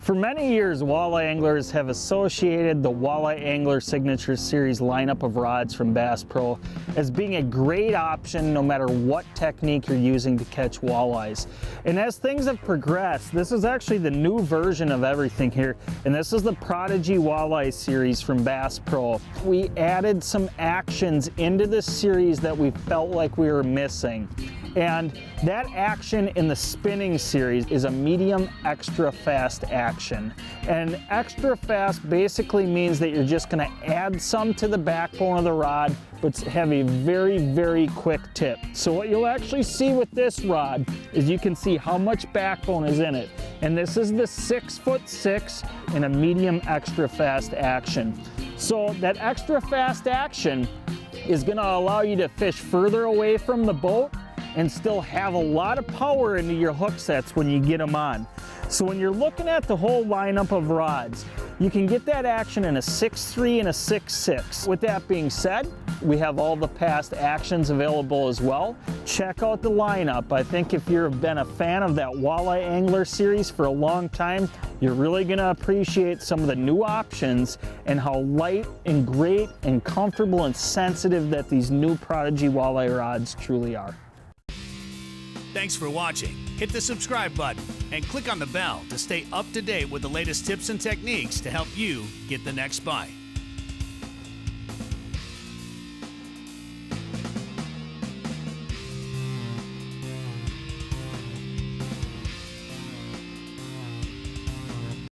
For many years, walleye anglers have associated the Walleye Angler Signature Series lineup of rods from Bass Pro as being a great option no matter what technique you're using to catch walleyes. And as things have progressed, this is actually the new version of everything here, and this is the Prodigy Walleye Series from Bass Pro. We added some actions into this series that we felt like we were missing. And that action in the spinning series is a medium extra fast action. And extra fast basically means that you're just going to add some to the backbone of the rod, but have a very, very quick tip. So what you'll actually see with this rod is you can see how much backbone is in it. And this is the 6'6" in a medium extra fast action. So that extra fast action is going to allow you to fish further away from the boat and still have a lot of power into your hook sets when you get them on. So when you're looking at the whole lineup of rods, you can get that action in a 6'3" and a 6'6". With that being said, we have all the past actions available as well. Check out the lineup. I think if you've been a fan of that Walleye Angler series for a long time, you're really gonna appreciate some of the new options and how light and great and comfortable and sensitive that these new Prodigy walleye rods truly are. Thanks for watching. Hit the subscribe button and click on the bell to stay up to date with the latest tips and techniques to help you get the next bite.